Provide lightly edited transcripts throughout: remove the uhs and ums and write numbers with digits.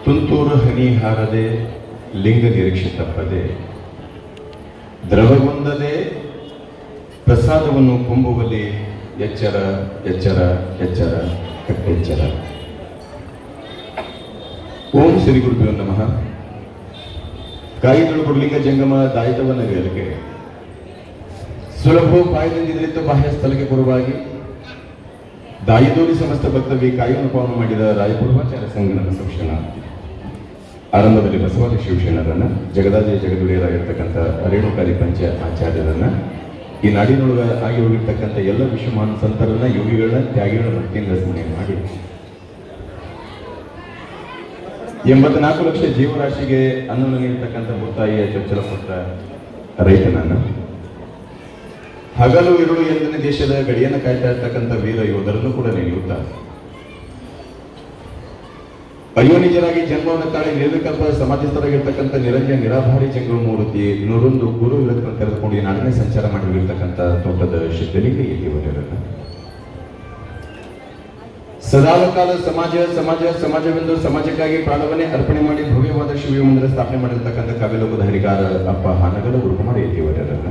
ತುಂತೂರು ಹನಿ ಹಾರದೆ ಲಿಂಗ ನಿರೀಕ್ಷೆ ತಪ್ಪದೆ ದ್ರವಗೊಂದದೆ ಪ್ರಸಾದವನ್ನು ಕುಂಬುವಲ್ಲಿ ಎಚ್ಚರ ಎಚ್ಚರ ಎಚ್ಚರ ಕಟ್ಟೆಚ್ಚರ. ಓಂ ಶ್ರೀ ಗುರುಭ್ಯೋ ನಮಃ. ಕಾಯಿಗಳು ಗುರುಲಿಂಗ ಜಂಗಮ ದಾಯಿತವನ್ನ ವೇದಿಕೆ ಸುಲಭೋಪಾಯದಿಂದಿತ್ತು ಬಾಹ್ಯ ಸ್ಥಳಕ್ಕೆ ಪೂರ್ವವಾಗಿ ದಾಯಿದೋರಿ ಸಮಸ್ತ ಭಕ್ತವಿ ಕಾಯುವನ್ನು ಪಾವನ ಮಾಡಿದ ರಾಯಪೂರ್ವಾಚಾರ್ಯ ಸಂಗನನ ಶಿಕ್ಷಣ ಆರಂಭದಲ್ಲಿ ಬಸವಾದಿ ಶಿವಶರಣರನ್ನ ಜಗದಾಜಯ ಜಗದುಳಿಯರಾಗಿರ್ತಕ್ಕಂಥ ರೇಣುಕಾರಿ ಪಂಚ ಆಚಾರ್ಯರನ್ನ ಈ ನಾಡಿನೊಳಗ ಆಗಿ ಹೋಗಿರ್ತಕ್ಕಂಥ ಎಲ್ಲ ವಿಶ್ವಮಾನ ಸಂತರನ್ನ ಯೋಗಿಗಳನ್ನ ತ್ಯಾಗಿಗಳ ಭಕ್ತಿಯಿಂದ ಸ್ಮರಣೆ ಮಾಡಿ 84 ಲಕ್ಷ ಜೀವರಾಶಿಗೆ ಅನ್ನವನ್ನು ನೀಡತಕ್ಕಂಥ ಭೂತಾಯಿಯ ಚೊಚ್ಚಲ ಪುತ್ರ ರೈತನನ್ನ ಹಗಲು ಇರುಳು ಎಂದನೇ ದೇಶದ ಗಡಿಯನ್ನು ಕಾಯ್ತಾ ಇರ್ತಕ್ಕಂಥ ವೀರ ಯೋಧರನ್ನು ಕೂಡ ನೆನೆಯುತ್ತಾ ಅಯೋನಿಜರಾಗಿ ಜನ್ಮವನ್ನು ತಾಳಿ ನಿರ್ವಿಕಲ್ಪ ಸಮಾಧಿಸ್ಥರಾಗಿರ್ತಕ್ಕಂಥ ನಿರಂಜನ ನಿರಾಭಾರಿ ಜಂಗಮೂರ್ತಿ 101 ಗುರು ವಿರತ್ನ ತೆರೆದುಕೊಂಡು ಈ ನಾಡನೆ ಸಂಚಾರ ಮಾಡಿರ್ತಕ್ಕಂಥ ತೋಟದ ಸಿದ್ಧಲಿಂಗ ಎಲ್ಲಿಯವರನ್ನ ಸದಾಕಾಲ ಸಮಾಜ ಸಮಾಜ ಸಮಾಜವೆಂದು ಸಮಾಜಕ್ಕಾಗಿ ಪ್ರಾಣವನ್ನೇ ಅರ್ಪಣೆ ಮಾಡಿ ಭವ್ಯವಾದ ಶಿವ ಮಂದಿರ ಸ್ಥಾಪನೆ ಮಾಡಿರ್ತಕ್ಕಂಥ ಕಾವ್ಯಲೋಕದ ಹರಿಕಾರ ಅಪ್ಪ ಹಾನಗಲ ಗುರುಕುಮಾರ ಎಲ್ಲಿಯವರನ್ನ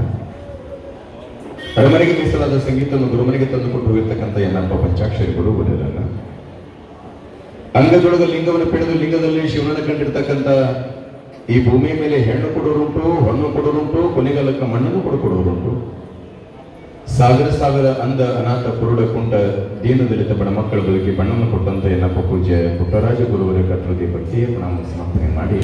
ಅರಮನೆಗೆ ಮೀಸಲಾದ ಸಂಗೀತವನ್ನು ಗುರುಮನೆಗೆ ತಂದುಕೊಂಡು ಹೋಗಿರ್ತಕ್ಕಂಥ ಎನ್ನಪ್ಪ ಪಂಚಾಕ್ಷರಿ ಗುರು ಗುರುರನ್ನ ಅಂಗದೊಳಗ ಲಿಂಗವನ್ನು ಪಡೆದು ಲಿಂಗದಲ್ಲಿ ಶಿವನನ್ನು ಕಂಡಿರ್ತಕ್ಕಂಥ ಈ ಭೂಮಿಯ ಮೇಲೆ ಹೆಣ್ಣು ಕೊಡೋರುಂಟು ಹಣ್ಣು ಕೊಡೋರುಂಟು ಕೊನೆಗಾಲಕ್ಕೆ ಮಣ್ಣನ್ನು ಕೊಡುಕೊಡೋರುಂಟು ಸಾವಿರ ಸಾವಿರ ಅಂದ ಅನಾಥ ಕುರುಡ ಕುಂಟ ದೀನದಲಿತ ಬಡ ಮಕ್ಕಳ ಬದುಕಿ ಬಣ್ಣವನ್ನು ಕೊಟ್ಟಂತ ಎನ್ನಪ್ಪ ಪೂಜ್ಯ ಪುಟ್ಟರಾಜ ಗುರುವರ ಕರ್ತೃತಿ ಭಕ್ತಿಯ ಪ್ರಣಾಮ ಸಮರ್ಪಣೆ ಮಾಡಿ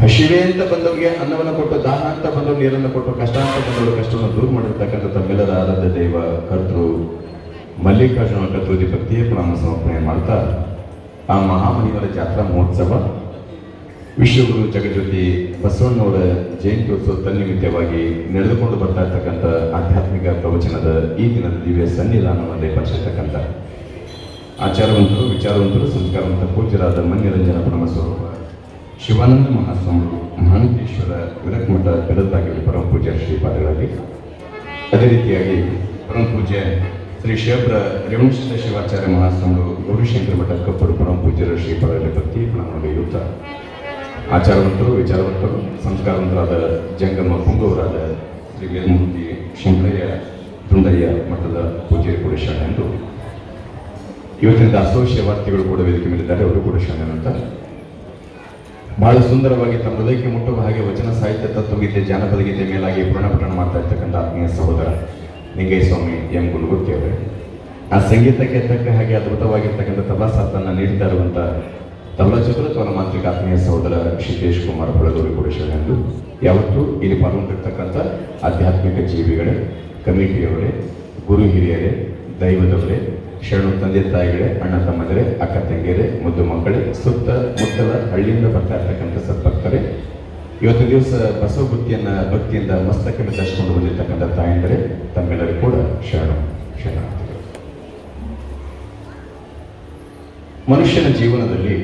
ಹಸಿವೆ ಅಂತ ಬಂದವರಿಗೆ ಅನ್ನವನ್ನು ಕೊಟ್ಟು ದಾಹ ಅಂತ ಬಂದವರು ನೀರನ್ನು ಕೊಟ್ಟು ಕಷ್ಟ ಅಂತ ಬಂದವರು ಕಷ್ಟವನ್ನು ದೂರ ಮಾಡಿರ್ತಕ್ಕಂಥ ತಮ್ಮೆಲ್ಲರ ಆರಾಧ್ಯ ದೈವ ಕರ್ತೃ ಮಲ್ಲಿಕಾರ್ಜುನ ಕರ್ತೃತಿ ಭಕ್ತಿಯ ಪ್ರಣಾಮ ಸಮರ್ಪಣೆ ಮಾಡ್ತಾ ಆ ಮಹಾಮನಿಯವರ ಜಾತ್ರಾ ಮಹೋತ್ಸವ ವಿಶ್ವಗುರು ಜಗಜ್ಯೋತಿ ಬಸವಣ್ಣವರ ಜಯಂತ್ಯೋತ್ಸವ ತನ್ನಿಮಿತ್ತವಾಗಿ ನಡೆದುಕೊಂಡು ಬರ್ತಾ ಇರ್ತಕ್ಕಂಥ ಆಧ್ಯಾತ್ಮಿಕ ಪ್ರವಚನದ ಈ ದಿನದ ದಿವ್ಯ ಸನ್ನಿಧಾನವನ್ನು ಪರಿಸಿರ್ತಕ್ಕಂಥ ಆಚಾರವಂತರು ವಿಚಾರವಂತರು ಸಂಸ್ಕಾರವಂತ ಪೂಜ್ಯರಾದ ಮನ್ಯರಂಜನ ಪರಮಸ್ವರೂಪ ಶಿವಾನಂದ ಮಹಾಸ್ವಾಮಿಗಳು ಮಹಾಂತೇಶ್ವರ ವಿರಕ್ಮಠ ಬೆಳದಾಗಿ ಪರಮ ಪೂಜ್ಯ ಶ್ರೀಪಾದಗಳಲ್ಲಿ ಅದೇ ರೀತಿಯಾಗಿ ಪರಮ ಪೂಜ್ಯ ಶ್ರೀ ಶೇಬ್ರ ರೇವಣಸಿದ್ಧ ಶಿವಾಚಾರ್ಯ ಮಹಾಸ್ವಾಮಿಗಳು ಗೌರಿಶಂಕರ ಮಠ ಕಪ್ಪರು ಪರಮ ಪೂಜ್ಯರ ಶ್ರೀಪಾದರಲ್ಲಿ ಭಕ್ತಿ ಪ್ರಣಾಮಯುತ ಆಚಾರವಂತರು ವಿಚಾರವಂತರು ಸಂಸ್ಕಾರವಂತರಾದ ಜಂಗಮ ಪುಂಗವರಾದ ಶ್ರೀ ವೇದಮೂರ್ತಿ ಶಂಕರಯ್ಯ ದುಂಡಯ್ಯ ಮಠದ ಪೂಜ್ಯರು ಕೂಡ ಶರಣರು. ಇವತ್ತಿನ ದಾಸೋಹ ಸೇವಾರ್ಥಿಗಳು ಕೂಡ ವೇದಿಕೆ ಮೇಲಿದ್ದಾರೆ, ಅವರು ಕೂಡ ಶರಣರಂತ ಬಹಳ ಸುಂದರವಾಗಿ ತಮ್ಮ ಹೃದಯಕ್ಕೆ ಮುಟ್ಟುವ ಹಾಗೆ ವಚನ ಸಾಹಿತ್ಯ ತತ್ವಗೀತೆ ಜಾನಪದ ಗೀತೆ ಮೇಲಾಗಿ ಪುರಾಣ ಮಾಡ್ತಾ ಇರ್ತಕ್ಕಂಥ ಆತ್ಮೀಯ ಸಹೋದರ ನಿಂಗಯ್ಯ ಸ್ವಾಮಿ ಎಂ ಗುಲ್ಗುರ್ತಿ ಅವರೇ, ಆ ಸಂಗೀತಕ್ಕೆ ತಕ್ಕ ಹಾಗೆ ಅದ್ಭುತವಾಗಿರ್ತಕ್ಕಂಥ ತಬಲಾ ಸಾಥನ್ನು ನೀಡ್ತಾ ಇರುವಂಥ ತಬಲಾ ಚತುರತ್ವನ ಮಾಂತ್ರಿಕ ಆತ್ಮೀಯ ಸಹೋದರ ಶ್ರೀತೇಶ್ ಕುಮಾರ್ ಹೊಳದೂರಿ ಕೂಡ ಶರಣರು. ಯಾವತ್ತೂ ಇಲ್ಲಿ ಪಾಲ್ಗೊಂಡಿರ್ತಕ್ಕಂಥ ಆಧ್ಯಾತ್ಮಿಕ ಜೀವಿಗಳೇ, ಕಮಿಟಿಯವರೇ, ಗುರು ಹಿರಿಯರೇ, ದೈವದವರೇ, ಶರಣು ತಂದೆ ತಾಯಿಗಳೇ, ಅಣ್ಣ ತಮ್ಮಂದಿರೇ, ಅಕ್ಕ ತಂಗಿಯರೇ, ಮುದ್ದು ಮಕ್ಕಳೇ, ಸುತ್ತ ಮುತ್ತಲ ಹಳ್ಳಿಯಿಂದ ಬರ್ತಾ ಇರ್ತಕ್ಕಂಥ ಸದ್ಭಕ್ತರೇ, ಇವತ್ತು ದಿವಸ ಬಸವ ಭಕ್ತಿಯಿಂದ ಮಸ್ತಕ ಮೆಚ್ಚಿಕೊಂಡು ಬಂದಿರ್ತಕ್ಕಂಥ ತಾಯಂದರೆ ತಮ್ಮೆಲ್ಲರೂ ಕೂಡ ಶರಣಾರ್ಥಿಗಳು. ಮನುಷ್ಯನ ಜೀವನದಲ್ಲಿ